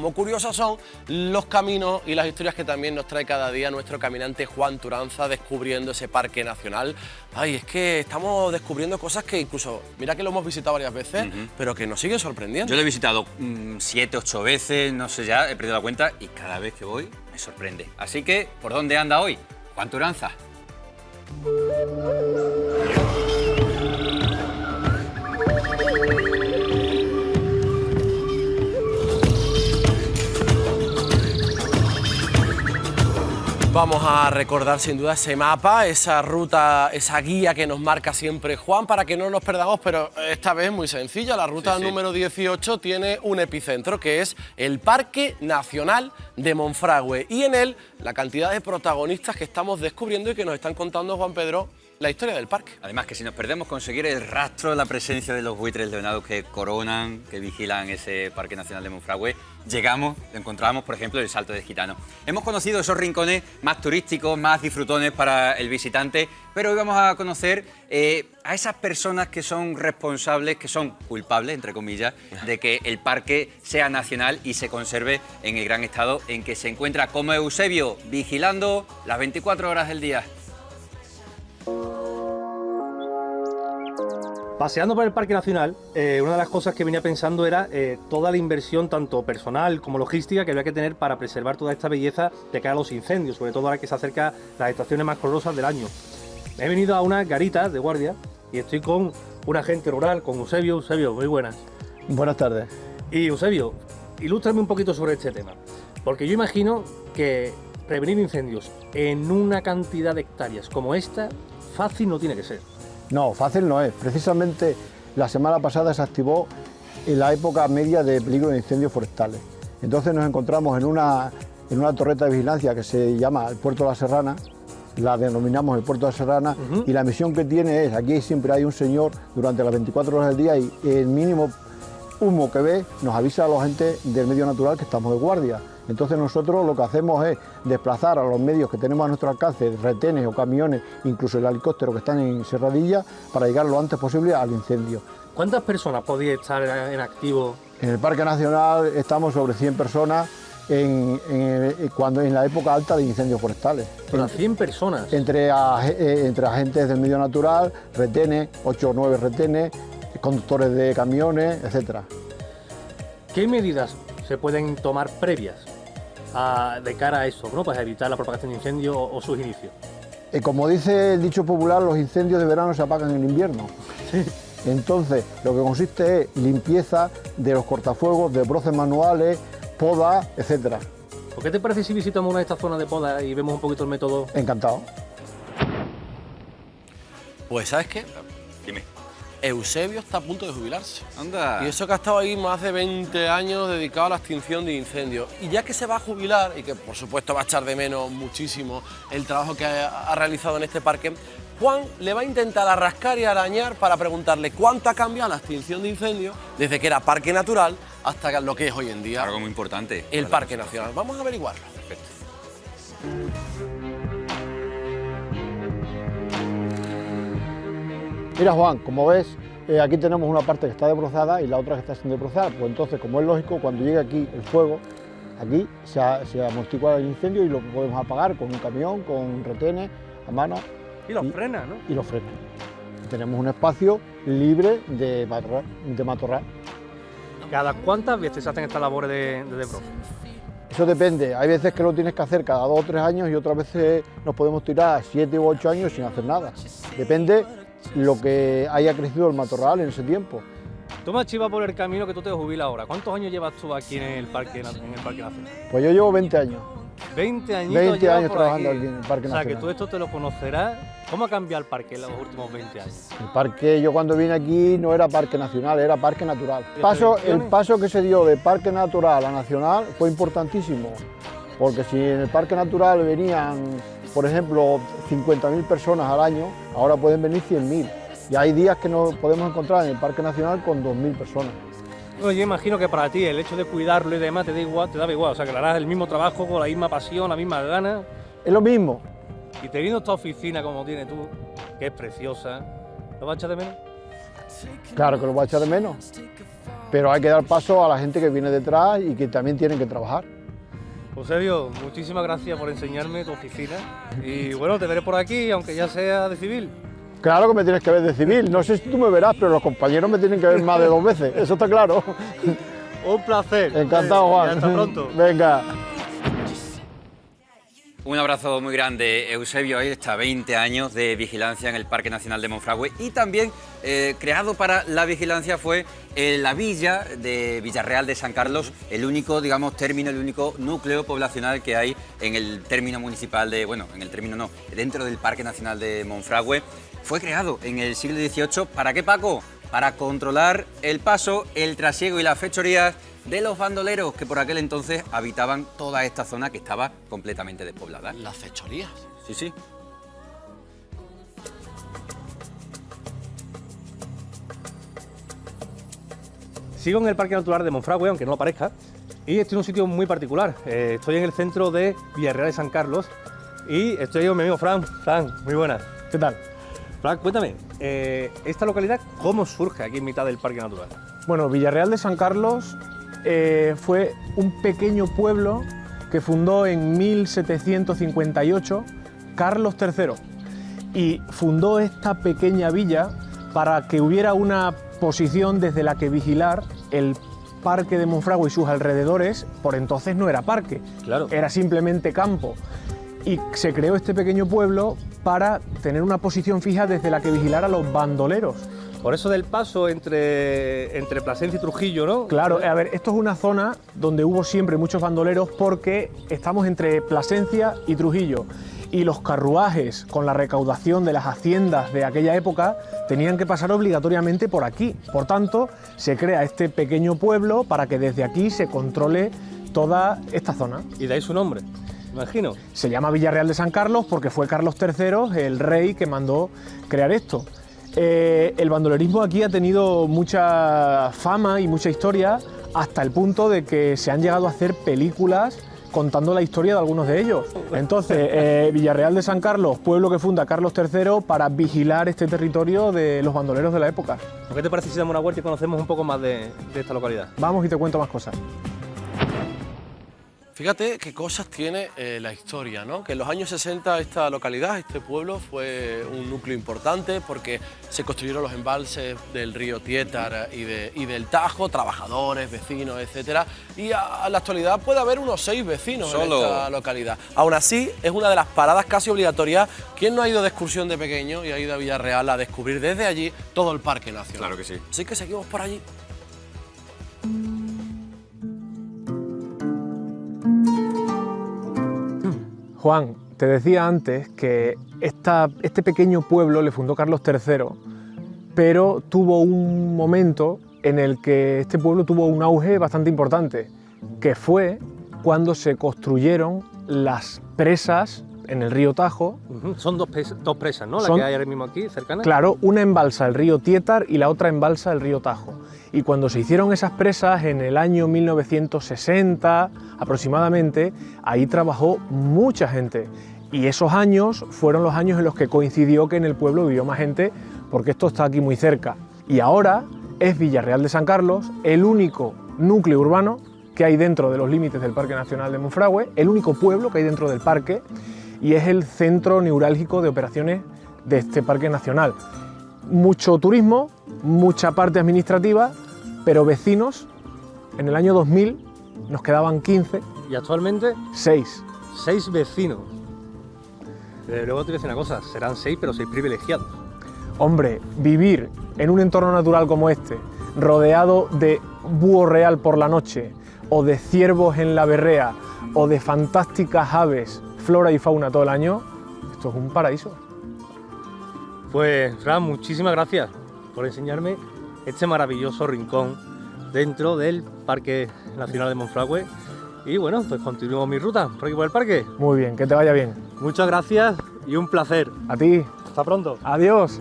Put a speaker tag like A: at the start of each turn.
A: Como curiosos son los caminos y las historias que también nos trae cada día nuestro caminante Juan Turanza descubriendo ese parque nacional. Ay, es que estamos descubriendo cosas que incluso, mira que lo hemos visitado varias veces, pero que nos siguen sorprendiendo.
B: Yo lo he visitado 7, 8 veces, no sé ya, he perdido la cuenta y cada vez que voy me sorprende. Así que, ¿por dónde anda hoy Juan Turanza?
A: Vamos a recordar sin duda ese mapa, esa ruta, esa guía que nos marca siempre Juan para que no nos perdamos, pero esta vez muy sencilla. La ruta número 18 tiene un epicentro que es el Parque Nacional de Monfragüe y en él la cantidad de protagonistas que estamos descubriendo y que nos están contando, Juan Pedro, la historia del parque.
B: Además que si nos perdemos conseguir el rastro de la presencia de los buitres leonados que coronan, que vigilan ese Parque Nacional de Monfragüe, llegamos, encontramos por ejemplo el Salto del Gitano. Hemos conocido esos rincones más turísticos, más disfrutones para el visitante, pero hoy vamos a conocer a esas personas que son responsables, que son culpables, entre comillas, de que el parque sea nacional y se conserve en el gran estado en que se encuentra, como Eusebio, vigilando las 24 horas del día.
C: Paseando por el Parque Nacional, una de las cosas que venía pensando era toda la inversión, tanto personal como logística, que había que tener para preservar toda esta belleza de cara a los incendios, sobre todo ahora que se acercan las estaciones más colorosas del año. He venido a unas garitas de guardia y estoy con un agente rural, con Eusebio. Eusebio, muy buenas.
D: Buenas tardes.
C: Y Eusebio, ilústrame un poquito sobre este tema, porque yo imagino que prevenir incendios en una cantidad de hectáreas como esta, fácil no tiene que ser.
D: No, fácil no es. Precisamente la semana pasada se activó en la época media de peligro de incendios forestales. Entonces nos encontramos en una torreta de vigilancia que se llama el Puerto de la Serrana, la denominamos el Puerto de la Serrana, y la misión que tiene es, aquí siempre hay un señor durante las 24 horas del día y el mínimo humo que ve nos avisa a la gente del medio natural que estamos de guardia. Entonces nosotros lo que hacemos es desplazar a los medios que tenemos a nuestro alcance, retenes o camiones, incluso el helicóptero que están en Serradilla, para llegar lo antes posible al incendio.
C: ¿Cuántas personas podían estar en activo?
D: En el Parque Nacional estamos sobre 100 personas en la época alta de incendios forestales.
C: ¿Unas 100 personas?
D: Entre agentes del medio natural, retenes, 8 o 9 retenes, conductores de camiones, etcétera.
C: ¿Qué medidas se pueden tomar previas de cara a eso, ¿no? Para evitar la propagación de incendios o sus inicios?
D: Como dice el dicho popular, los incendios de verano se apagan en invierno.
C: Sí.
D: Entonces, lo que consiste es limpieza de los cortafuegos, de broces manuales, poda, etcétera.
C: ¿Por qué te parece si visitamos una de estas zonas de poda y vemos un poquito el método?
D: Encantado.
A: Pues, ¿sabes qué?
B: Dime.
A: Eusebio está a punto de jubilarse.
B: Anda.
A: Y eso que ha estado ahí más de 20 años dedicado a la extinción de incendios. Y ya que se va a jubilar, y que por supuesto va a echar de menos muchísimo el trabajo que ha realizado en este parque, Juan le va a intentar arrascar y arañar para preguntarle cuánto ha cambiado la extinción de incendios desde que era parque natural hasta lo que es hoy en día
B: Algo muy importante.
A: el Parque Nacional. Vamos a averiguarlo.
B: Perfecto.
D: Mira, Juan, como ves, aquí tenemos una parte que está desbrozada y la otra que está sin desbrozar. Pues entonces, como es lógico, cuando llegue aquí el fuego, aquí se amortigua el incendio y lo podemos apagar con un camión, con retenes a mano.
C: Y los frena, ¿no?
D: Y los frenos. Tenemos un espacio libre de matorral.
C: ¿Cada cuántas veces se hacen estas labores de desbroce?
D: Eso depende. Hay veces que lo tienes que hacer cada 2 o 3 años y otras veces nos podemos tirar 7 u 8 años sin hacer nada. Depende lo que haya crecido el matorral en ese tiempo.
C: Tú me chivas por el camino que tú te jubilas ahora. ¿Cuántos años llevas tú aquí en el Parque Nacional?
D: Pues yo llevo 20 años.
C: 20 años.
D: 20 años trabajando aquí en el Parque
C: Nacional. O sea, que
D: Nacional.
C: tú esto te lo conocerás. ¿Cómo ha cambiado el parque en los últimos 20 años?
D: El parque, yo cuando vine aquí no era parque nacional, era parque natural. El paso que se dio de parque natural a nacional fue importantísimo, porque si en el parque natural venían, por ejemplo, 50.000 personas al año, ahora pueden venir 100.000. Y hay días que nos podemos encontrar en el parque nacional con 2.000 personas.
C: Bueno, yo imagino que para ti el hecho de cuidarlo y demás te daba igual, o sea, que le harás el mismo trabajo con la misma pasión, la misma ganas.
D: Es lo mismo.
C: Y teniendo esta oficina como tienes tú, que es preciosa, ¿lo vas a echar de menos?
D: Claro que lo voy a echar de menos. pero hay que dar paso a la gente que viene detrás y que también tienen que trabajar.
C: Eusebio, muchísimas gracias por enseñarme tu oficina y bueno, te veré por aquí, aunque ya sea de civil.
D: Claro que me tienes que ver de civil, no sé si tú me verás, pero los compañeros me tienen que ver más de 2 veces, eso está claro.
C: Un placer.
D: Encantado, Juan.
C: Y hasta pronto.
D: Venga.
B: Un abrazo muy grande, Eusebio. Ahí está, 20 años de vigilancia en el Parque Nacional de Monfragüe y también creado para la vigilancia fue la villa de Villarreal de San Carlos, el único, digamos, término, el único núcleo poblacional que hay en el término municipal de, bueno, en el término no, dentro del Parque Nacional de Monfragüe. Fue creado en el siglo XVIII, ¿para qué, Paco? Para controlar el paso, el trasiego y las fechorías de los bandoleros que por aquel entonces habitaban toda esta zona que estaba completamente despoblada.
A: Las fechorías.
B: Sí, sí.
C: Sigo en el Parque Natural de Monfragüe, aunque no lo parezca, y estoy en un sitio muy particular. Estoy en el centro de Villarreal de San Carlos y estoy con mi amigo Fran. Fran, muy buenas. ¿Qué tal? Fran, cuéntame, ¿esta localidad cómo surge aquí en mitad del Parque Natural?
E: Bueno, Villarreal de San Carlos fue un pequeño pueblo que fundó en 1758 Carlos III y fundó esta pequeña villa para que hubiera una posición desde la que vigilar el Parque de Monfragüe y sus alrededores. Por entonces no era parque,
C: Claro.
E: era simplemente campo. Y se creó este pequeño pueblo para tener una posición fija desde la que vigilar a los bandoleros.
C: Por eso del paso entre Plasencia y Trujillo, ¿no?
E: Claro, a ver, esto es una zona donde hubo siempre muchos bandoleros porque estamos entre Plasencia y Trujillo y los carruajes con la recaudación de las haciendas de aquella época tenían que pasar obligatoriamente por aquí. Por tanto, se crea este pequeño pueblo para que desde aquí se controle toda esta zona.
C: Y de ahí su nombre, imagino.
E: Se llama Villarreal de San Carlos porque fue Carlos III el rey que mandó crear esto. El bandolerismo aquí ha tenido mucha fama y mucha historia hasta el punto de que se han llegado a hacer películas contando la historia de algunos de ellos. Entonces, Villarreal de San Carlos, pueblo que funda Carlos III para vigilar este territorio de los bandoleros de la época.
C: ¿Qué te parece si damos una vuelta y conocemos un poco más de esta localidad?
E: Vamos y te cuento más cosas.
A: Fíjate qué cosas tiene la historia, ¿no? Que en los años 60 esta localidad, este pueblo, fue un núcleo importante porque se construyeron los embalses del río Tietar y del Tajo, trabajadores, vecinos, etcétera. Y a la actualidad puede haber unos 6 vecinos
B: Solo.
A: en esta localidad. Aún así, es una de las paradas casi obligatorias. ¿Quién no ha ido de excursión de pequeño y ha ido a Villarreal a descubrir desde allí todo el Parque Nacional?
B: Claro que sí.
A: Así que seguimos por allí.
E: Juan, te decía antes que este pequeño pueblo le fundó Carlos III, pero tuvo un momento en el que este pueblo tuvo un auge bastante importante, que fue cuando se construyeron las presas en el río Tajo.
C: Son dos presas, ¿no? Las
E: Son-
C: que hay ahora mismo aquí, cercanas.
E: Claro, una embalsa el río Tietar y la otra embalsa el río Tajo. Y cuando se hicieron esas presas en el año 1960 aproximadamente, ahí trabajó mucha gente. Y esos años fueron los años en los que coincidió que en el pueblo vivió más gente, porque esto está aquí muy cerca. Y ahora es Villarreal de San Carlos el único núcleo urbano que hay dentro de los límites del Parque Nacional de Monfragüe, el único pueblo que hay dentro del parque, y es el centro neurálgico de operaciones de este parque nacional. Mucho turismo, mucha parte administrativa, pero vecinos, en el año 2000 nos quedaban 15,
C: Y actualmente
E: 6.
C: 6 vecinos. Luego te voy a decir una cosa, serán 6, pero 6 privilegiados.
E: Hombre, vivir en un entorno natural como este, rodeado de búho real por la noche, o de ciervos en la berrea, o de fantásticas aves, flora y fauna todo el año, esto es un paraíso.
C: Pues, Fran, muchísimas gracias por enseñarme este maravilloso rincón dentro del Parque Nacional de Monfragüe. Y bueno, pues continúo mi ruta por aquí por el parque.
E: Muy bien, que te vaya bien.
C: Muchas gracias y un placer.
E: A ti,
C: Hasta pronto.
E: adiós.